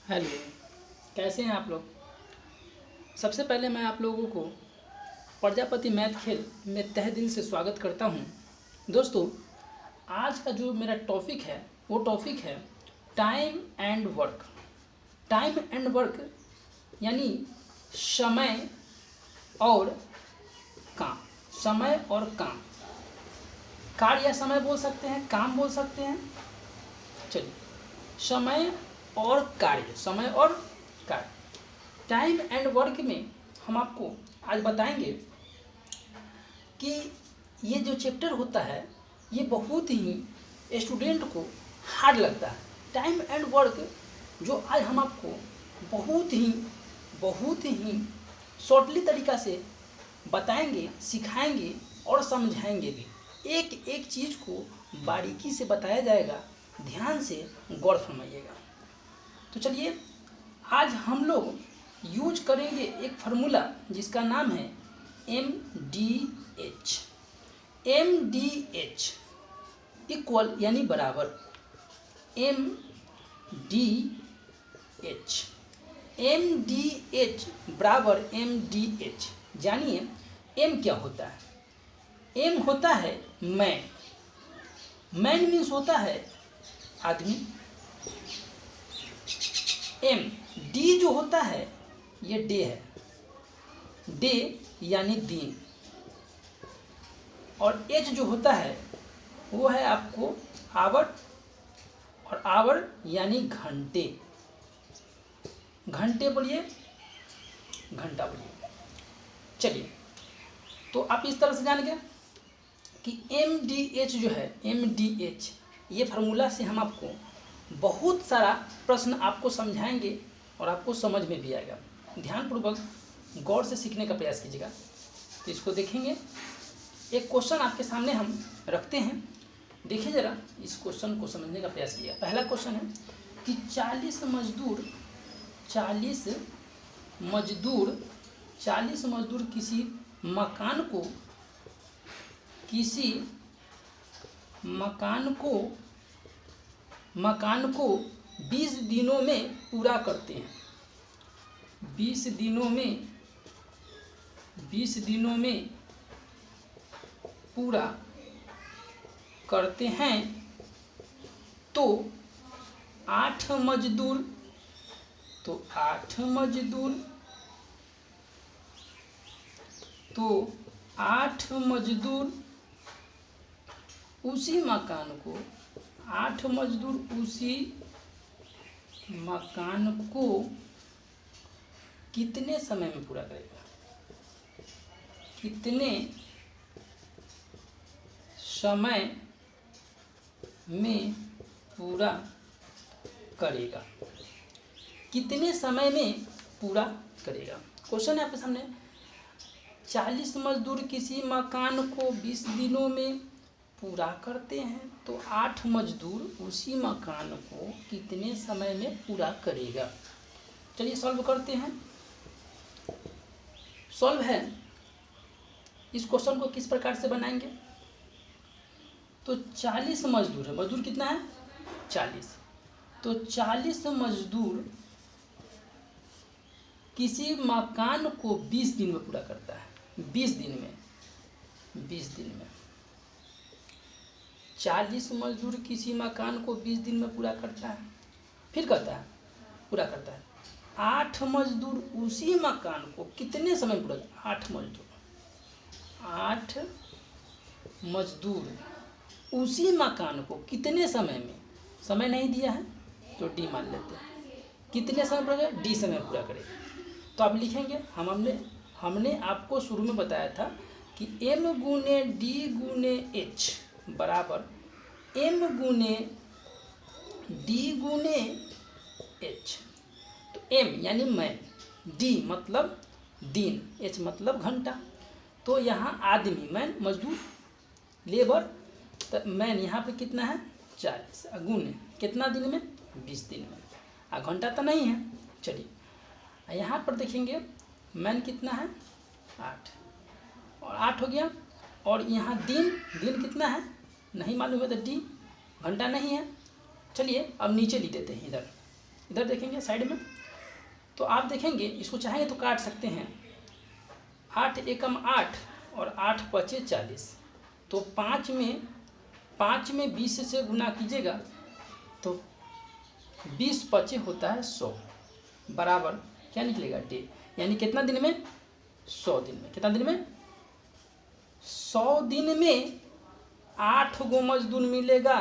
Hello, कैसे हैं आप लोग। सबसे पहले मैं आप लोगों को प्रजापति मैथ खेल में तहे दिल से स्वागत करता हूं। दोस्तों, आज का जो मेरा टॉपिक है वो टॉपिक है time and work. Time and work यानी समय और काम। समय और काम, कार्य या समय बोल सकते हैं, काम बोल सकते हैं। चलिए, समय और कार्य, समय और कार्य, टाइम एंड वर्क में हम आपको आज बताएंगे कि ये जो चैप्टर होता है ये बहुत ही स्टूडेंट को हार्ड लगता है। टाइम एंड वर्क जो आज हम आपको बहुत ही शॉर्टली तरीका से बताएंगे, सिखाएंगे और समझाएंगे भी। एक एक चीज़ को बारीकी से बताया जाएगा, ध्यान से गौर फरमाइएगा। तो चलिए, आज हम लोग यूज करेंगे एक फार्मूला जिसका नाम है MDH। MDH इक्वल यानी बराबर MDH। MDH बराबर MDH। जानिए M क्या होता है। M होता है मैन। मैन मीन्स होता है आदमी। M D जो होता है ये डे है, डे यानी दिन। और H जो होता है वो है आपको आवर, और आवर यानी घंटे। घंटे बोलिए, घंटा बोलिए। चलिए, तो आप इस तरह से जान गए कि MDH जो है, MDH ये फार्मूला से हम आपको बहुत सारा प्रश्न आपको समझाएंगे और आपको समझ में भी आएगा। ध्यानपूर्वक गौर से सीखने का प्रयास कीजिएगा। तो इसको देखेंगे, एक क्वेश्चन आपके सामने हम रखते हैं। देखिए ज़रा, इस क्वेश्चन को समझने का प्रयास किया। पहला क्वेश्चन है कि 40 मजदूर किसी मकान को 20 दिनों में पूरा करते हैं। 20 दिनों में पूरा करते हैं तो 8 मजदूर उसी मकान को कितने समय में पूरा करेगा। कितने समय में पूरा करेगा। कितने समय में पूरा करेगा। क्वेश्चन है आपके सामने, 40 मजदूर किसी मकान को 20 दिनों में पूरा करते हैं तो 8 मजदूर उसी मकान को कितने समय में पूरा करेगा। चलिए सॉल्व करते हैं। सॉल्व है, इस क्वेश्चन को किस प्रकार से बनाएंगे। तो 40 मजदूर है, मजदूर कितना है 40। तो 40 मजदूर किसी मकान को 20 दिन में पूरा करता है। 20 दिन में 40 मजदूर किसी मकान को 20 दिन में पूरा करता है। फिर पूरा करता है 8 मजदूर उसी मकान को कितने समय पूरा। 8 मजदूर उसी मकान को कितने समय में, समय नहीं दिया है तो डी मान लेते हैं। कितने समय पूरा करेगा, डी समय पूरा करेगा। तो आप लिखेंगे, हमने आपको शुरू में बताया था कि M गुने D गुने H बराबर M गुने D गुने H। तो M यानी मैन, D मतलब दिन, H मतलब घंटा। तो यहाँ आदमी, मैन मजदूर, लेबर, तो मैन यहाँ पे कितना है 40, गुने कितना दिन में 20 दिन में। घंटा तो नहीं है। चलिए, यहाँ पर देखेंगे मैन कितना है 8, और 8 हो गया। और यहाँ दिन कितना है नहीं मालूम है तो डी, घंटा नहीं है। चलिए अब नीचे लिख देते हैं इधर। इधर देखेंगे साइड में, तो आप देखेंगे इसको चाहेंगे तो काट सकते हैं। 8 एकम 8 और 8 पचे 40, तो 5 में 20 से गुना कीजिएगा तो 20 पचे होता है 100, बराबर क्या निकलेगा डे, यानी कितना दिन में 100 दिन में। कितना दिन में 100 दिन में 8 गो मजदूर मिलेगा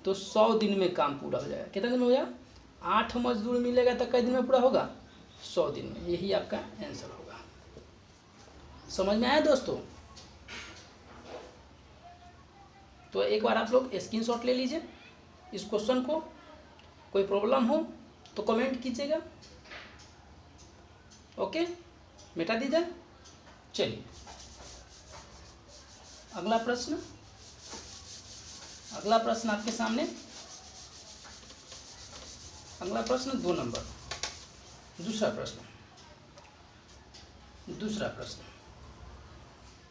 तो 100 दिन में काम पूरा हो जाएगा। कितना दिन में हो जाएगा, 8 मजदूर मिलेगा तो कितने दिन में पूरा होगा, 100 दिन में। यही आपका आंसर होगा। समझ में आया दोस्तों? तो एक बार आप लोग स्क्रीनशॉट ले लीजिए इस क्वेश्चन को। कोई प्रॉब्लम हो तो कमेंट कीजिएगा, ओके, मिटा दीजिए। चलिए अगला प्रश्न आपके सामने। अगला प्रश्न 2 नंबर, दूसरा प्रश्न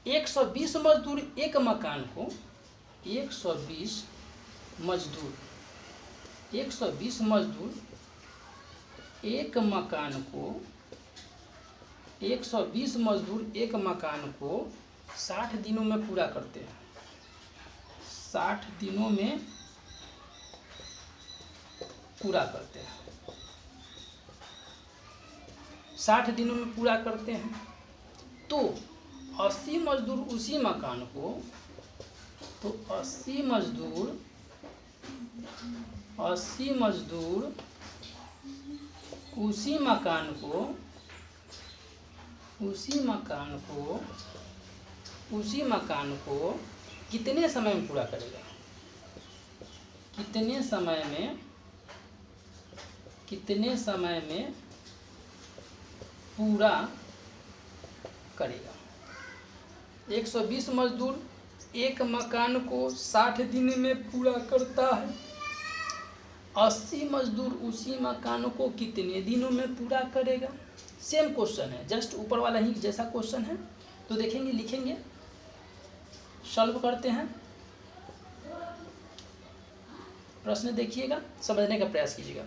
120 मजदूर एक मकान को 120 मजदूर एक मकान को 60 दिनों में पूरा करते हैं। 60 दिनों में पूरा करते हैं। 60 दिनों में पूरा करते हैं तो 80 मजदूर उसी मकान को, तो 80 मजदूर उसी मकान को कितने समय में पूरा करेगा, कितने समय में पूरा करेगा। 120 मजदूर एक मकान को 60 दिन में पूरा करता है। 80 मजदूर उसी मकान को कितने दिनों में पूरा करेगा। सेम क्वेश्चन है, जस्ट ऊपर वाला ही जैसा क्वेश्चन है। तो देखेंगे, लिखेंगे, सॉल्व करते हैं। प्रश्न देखिएगा, समझने का प्रयास कीजिएगा।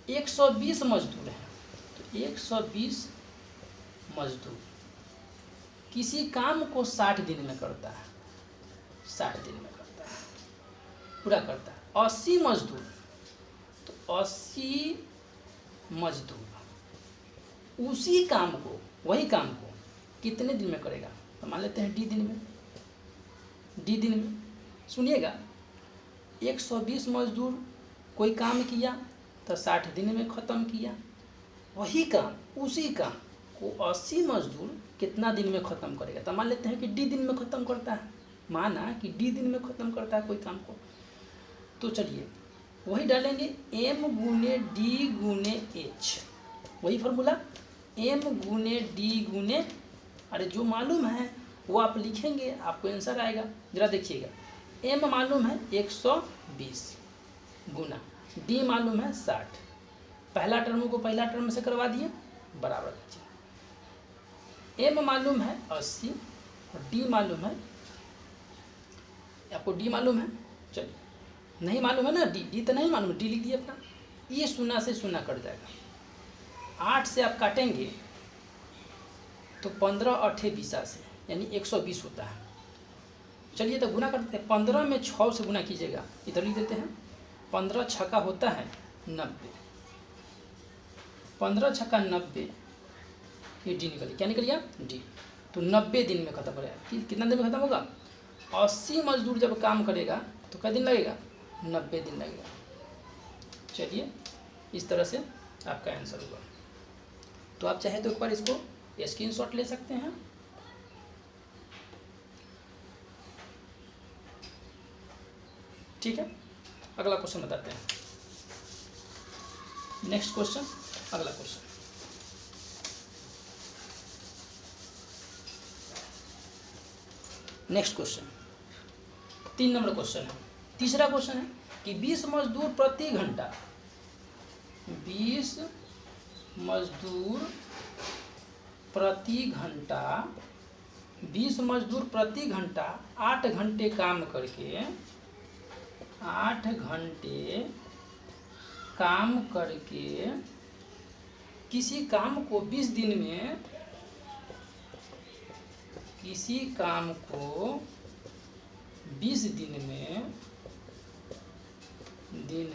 120 मजदूर हैं, तो 120 मजदूर किसी काम को 60 दिन में करता है, 60 दिन में करता है, पूरा करता है। 80 मजदूर, तो 80 मजदूर उसी काम को, वही काम को कितने दिन में करेगा। तो मान लेते हैं डी दिन में। सुनिएगा, 120 मजदूर कोई काम किया तो 60 दिन में ख़त्म किया। वही काम, उसी काम को 80 मजदूर कितना दिन में ख़त्म करेगा। तो मान लेते हैं कि डी दिन में ख़त्म करता है। माना कि डी दिन में ख़त्म करता है कोई काम को, तो चलिए वही डालेंगे, m गुने डी गुने एच। वही फार्मूला, m गुने डी गुने, अरे जो मालूम है वो आप लिखेंगे, आपको आंसर आएगा। जरा देखिएगा, m मालूम है 120 गुना d मालूम है 60। पहला टर्म को पहला टर्म से करवा दिए, बराबर m मालूम है 80 और d मालूम है, आपको d मालूम है, चलिए नहीं मालूम है ना, d तो नहीं मालूम, d लिख दिए अपना। ये 0 से 0 कट जाएगा। 8 से आप काटेंगे तो 15 8 20 से, यानी 120 होता है। चलिए तो गुना करते हैं। 15 में 6 से गुना कीजिएगा, इधर लिख देते हैं। 15 छक्का होता है 90, 15 छक्का 90, ये डी निकल, क्या निकल गया डी। तो 90 दिन में खत्म करेगा। कितना दिन में खत्म होगा। 80 मजदूर जब काम करेगा तो कितना दिन लगेगा, 90 दिन लगेगा। चलिए इस तरह से आपका आंसर होगा। तो आप चाहे तो एक बार इसको स्क्रीनशॉट ले सकते हैं। ठीक है, अगला क्वेश्चन बताते हैं। नेक्स्ट क्वेश्चन, अगला question. Next question 3 number question है। तीसरा क्वेश्चन है कि 20 मजदूर प्रति घंटा 20 मजदूर प्रति घंटा 8 घंटे काम काम करके किसी काम को 20 दिन में, किसी काम को 20 दिन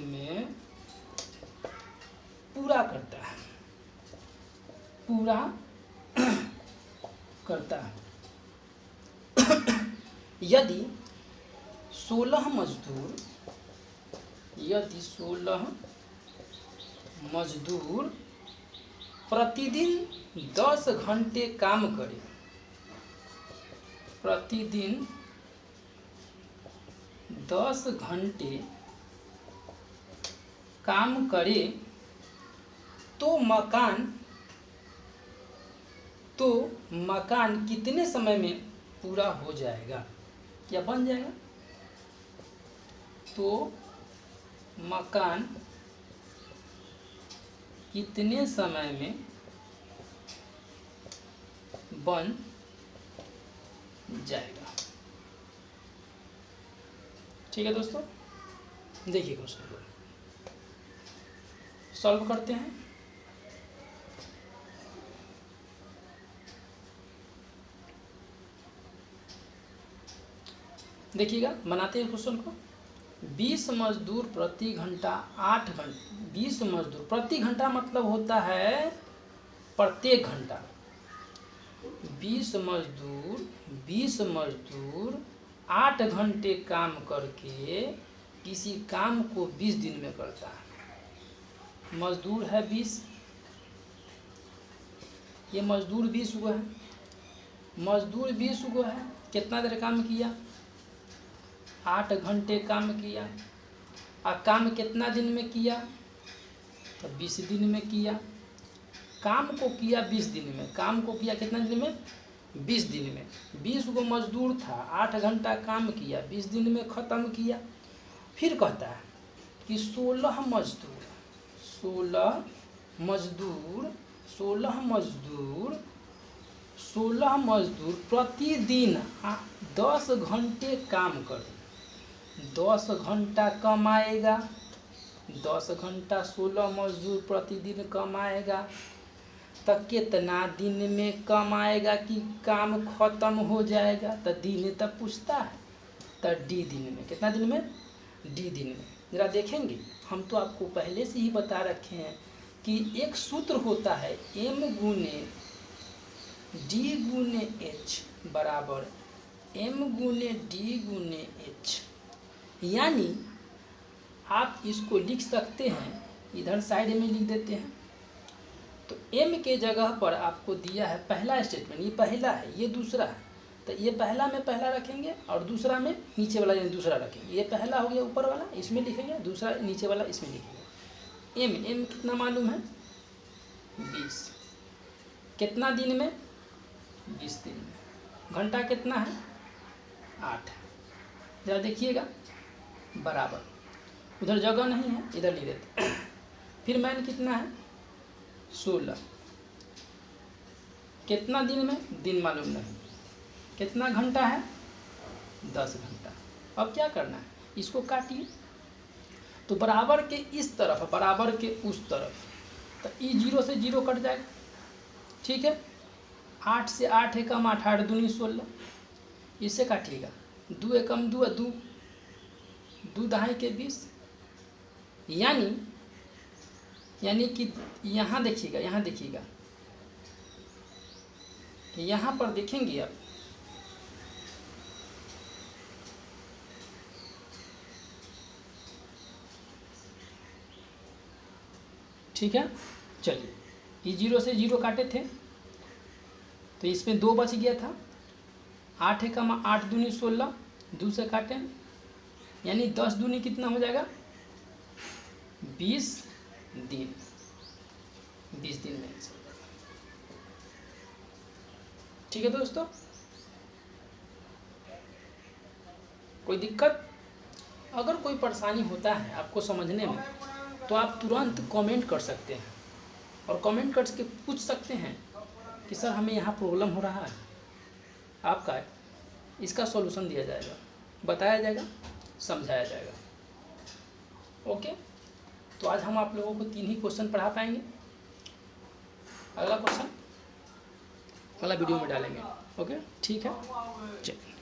में पूरा करता है, पूरा करता है। यदि 16 मजदूर प्रतिदिन 10 घंटे काम करे, प्रतिदिन 10 घंटे काम करे तो मकान कितने समय में पूरा हो जाएगा या बन जाएगा? तो मकान कितने समय में बन जाएगा। ठीक है दोस्तों, देखिए क्वेश्चन को सॉल्व करते हैं। देखिएगा, बनाते हैं क्वेश्चन को। 20 मजदूर प्रति घंटा 8 घंटे, 20 मजदूर प्रति घंटा मतलब होता है प्रत्येक घंटा। 20 मजदूर 8 घंटे काम करके किसी काम को 20 दिन में करता है। मजदूर है 20, ये मजदूर 20 हुआ है, मजदूर 20 हुआ है। कितना देर काम किया? 8 घंटे काम किया। और काम कितना दिन में किया? तो 20 दिन में किया। काम को किया 20 दिन में, काम को किया कितना दिन में? 20 दिन में। 20 गो मजदूर था, 8 घंटा काम किया, 20 दिन में ख़त्म किया। फिर कहता है कि 16 मजदूर प्रतिदिन 10 घंटे काम करे, 10 घंटा कमाएगा। 10 घंटा 16 मजदूर प्रतिदिन कमाएगा तो कितना दिन में कमाएगा कि काम खत्म हो जाएगा? तो दिन तो पूछता है, तो डी दिन में। कितना दिन में? डी दिन में। जरा देखेंगे, हम तो आपको पहले से ही बता रखे हैं कि एक सूत्र होता है m गुने d गुने h बराबर m गुने d गुने h। यानी आप इसको लिख सकते हैं, इधर साइड में लिख देते हैं। तो m के जगह पर आपको दिया है पहला स्टेटमेंट, ये पहला है, ये दूसरा है। तो ये पहला में पहला रखेंगे और दूसरा में नीचे वाला यानी दूसरा रखेंगे। ये पहला हो गया ऊपर वाला, इसमें लिखेंगे, दूसरा नीचे वाला इसमें लिखेंगे। m कितना मालूम है? 20। कितना दिन में? 20 दिन में। घंटा कितना है? 8। जरा देखिएगा, बराबर, उधर जगह नहीं है, इधर लिख देते। फिर मैन कितना है? 16। कितना दिन में? दिन मालूम नहीं। कितना घंटा है? 10 घंटा। अब क्या करना है? इसको काटिए तो बराबर के इस तरफ, बराबर के उस तरफ, तो ई 0 से 0 कट जाएगा। ठीक है, 8 से 8 एकम 8, 8 दूनी 16। इससे काटिएगा, 2 एकम 2, 2 दहाई के 20। यानी कि यहाँ देखिएगा, यहाँ देखिएगा, यहाँ पर देखेंगे आप, ठीक है। चलिए, ये 0 से 0 काटे थे तो इसमें 2 बच गया था। 8 एकम 8 दूनी 16, 2 से काटें यानी 10 दूनी कितना हो जाएगा? 20 दिन। 20 दिन में आंसर। ठीक है दोस्तों, कोई दिक्कत? अगर कोई परेशानी होता है आपको समझने में तो आप तुरंत कमेंट कर सकते हैं और कमेंट करके पूछ सकते हैं कि सर हमें यहाँ प्रॉब्लम हो रहा है, आपका इसका सॉल्यूशन दिया जाएगा, बताया जाएगा, समझाया जाएगा। ओके, तो आज हम आप लोगों को 3 ही क्वेश्चन पढ़ा पाएंगे। अगला क्वेश्चन अगला वीडियो में डालेंगे। ओके, ठीक है, चलिए।